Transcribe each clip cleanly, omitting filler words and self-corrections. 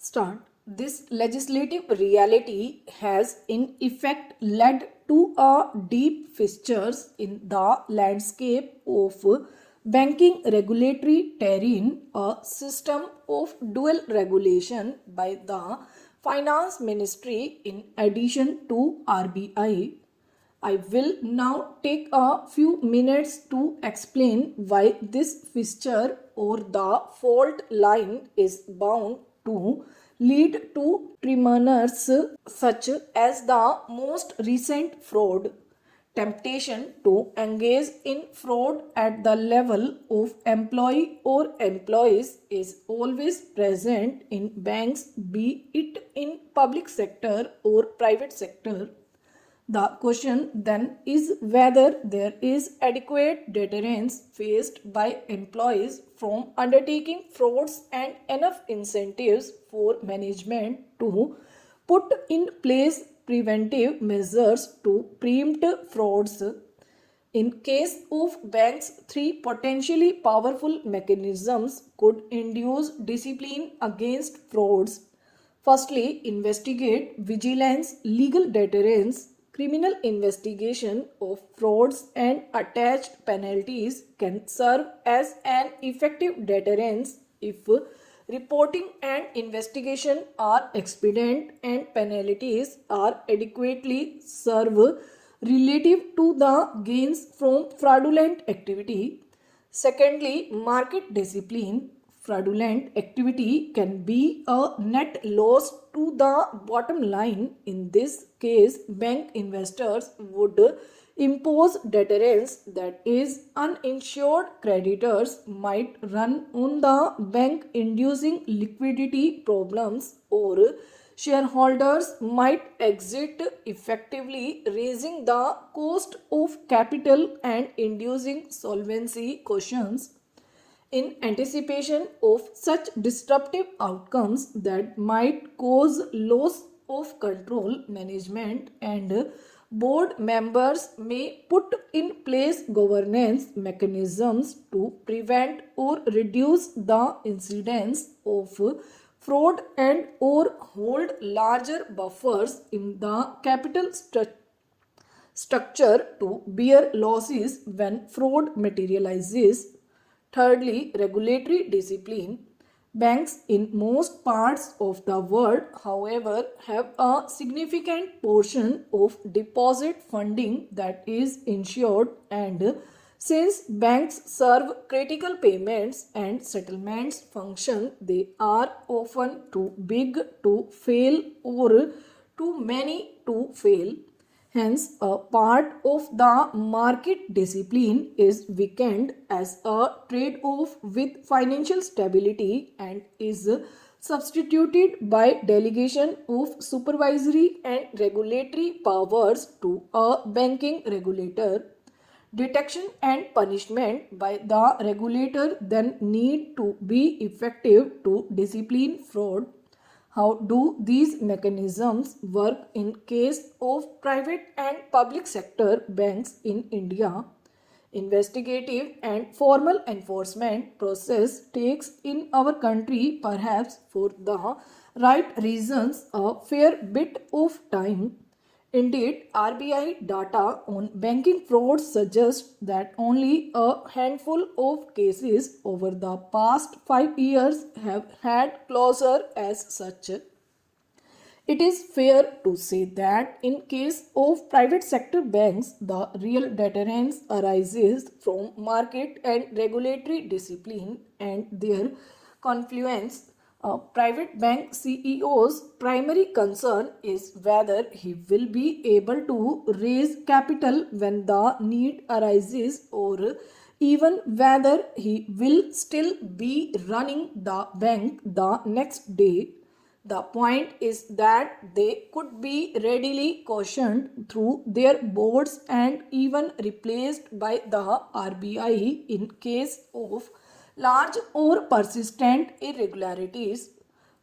Start. This legislative reality has in effect led to a deep fissures in the landscape of banking regulatory terrain, a system of dual regulation by the Finance Ministry in addition to RBI. I will now take a few minutes to explain why this fissure or the fault line is bound to lead to tremors such as the most recent fraud. Temptation to engage in fraud at the level of employee or employees is always present in banks, be it in public sector or private sector. The question then is whether there is adequate deterrence faced by employees from undertaking frauds and enough incentives for management to put in place preventive measures to preempt frauds. In case of banks, three potentially powerful mechanisms could induce discipline against frauds. Firstly, investigate vigilance, legal deterrence. Criminal investigation of frauds and attached penalties can serve as an effective deterrence if reporting and investigation are expedient and penalties are adequately served relative to the gains from fraudulent activity. Secondly, market discipline. Fraudulent activity can be a net loss to the bottom line. In this case, bank investors would impose deterrence, that is, uninsured creditors might run on the bank, inducing liquidity problems, or shareholders might exit, effectively raising the cost of capital and inducing solvency questions. In anticipation of such disruptive outcomes that might cause loss of control, management and board members may put in place governance mechanisms to prevent or reduce the incidence of fraud and or hold larger buffers in the capital structure to bear losses when fraud materializes. Thirdly, regulatory discipline. Banks in most parts of the world, however, have a significant portion of deposit funding that is insured, and since banks serve critical payments and settlements function, they are often too big to fail or too many to fail. Hence, a part of the market discipline is weakened as a trade off with financial stability and is substituted by delegation of supervisory and regulatory powers to a banking regulator. Detection and punishment by the regulator then need to be effective to discipline fraud. How do these mechanisms work in case of private and public sector banks in India? Investigative and formal enforcement process takes in our country, perhaps for the right reasons, a fair bit of time. Indeed, RBI data on banking fraud suggests that only a handful of cases over the past 5 years have had closure as such. It is fair to say that in case of private sector banks, the real deterrence arises from market and regulatory discipline and their confluence. A private bank CEO's primary concern is whether he will be able to raise capital when the need arises, or even whether he will still be running the bank the next day. The point is that they could be readily cautioned through their boards and even replaced by the RBI in case of large or persistent irregularities.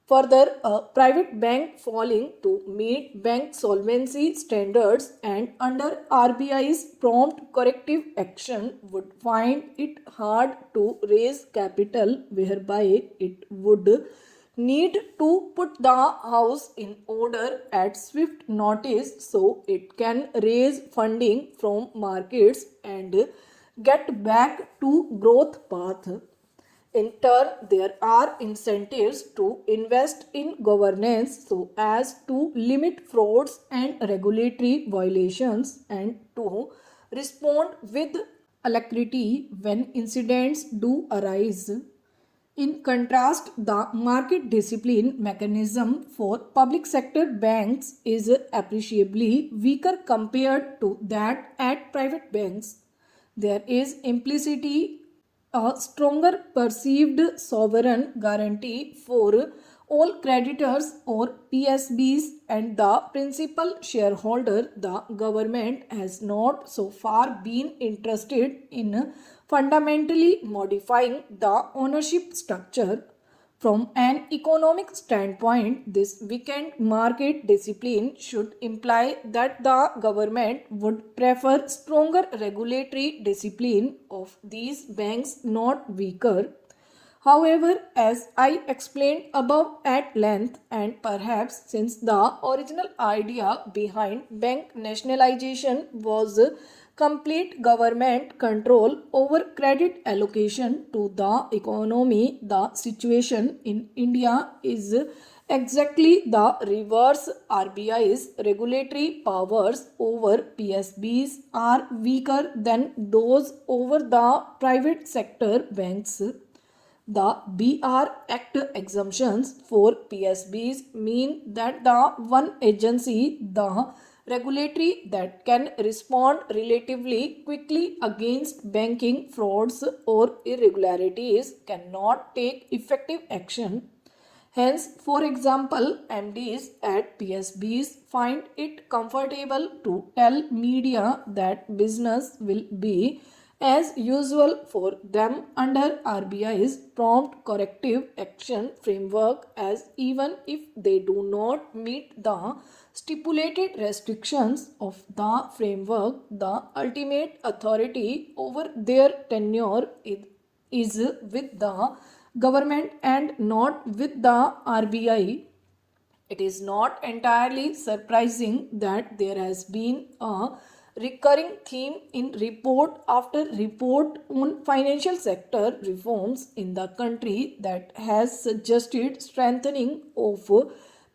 Further, a private bank failing to meet bank solvency standards and under RBI's prompt corrective action would find it hard to raise capital, whereby it would need to put the house in order at swift notice so it can raise funding from markets and get back to growth path. In turn, there are incentives to invest in governance so as to limit frauds and regulatory violations and to respond with alacrity when incidents do arise. In contrast, the market discipline mechanism for public sector banks is appreciably weaker compared to that at private banks. There is implicitly a stronger perceived sovereign guarantee for all creditors or PSBs and the principal shareholder. The government has not so far been interested in fundamentally modifying the ownership structure. From an economic standpoint, this weakened market discipline should imply that the government would prefer stronger regulatory discipline of these banks, not weaker. However, as I explained above at length, and perhaps since the original idea behind bank nationalization was complete government control over credit allocation to the economy, the situation in India is exactly the reverse. RBI's regulatory powers over PSBs are weaker than those over the private sector banks. The BR Act exemptions for PSBs mean that the one agency, the regulatory, that can respond relatively quickly against banking frauds or irregularities cannot take effective action. Hence, for example, MDs at PSBs find it comfortable to tell media that business will be as usual for them under RBI's prompt corrective action framework, as even if they do not meet the stipulated restrictions of the framework, the ultimate authority over their tenure is with the government and not with the RBI. It is not entirely surprising that there has been a recurring theme in report after report on financial sector reforms in the country that has suggested strengthening of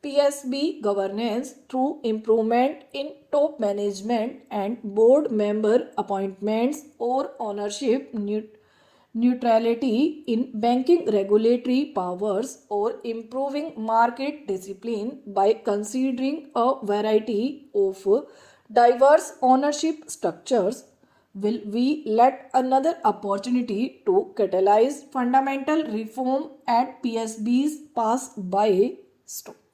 PSB governance through improvement in top management and board member appointments or ownership neutrality in banking regulatory powers or improving market discipline by considering a variety of diverse ownership structures. Will we let another opportunity to catalyze fundamental reform at PSBs pass by? Stop.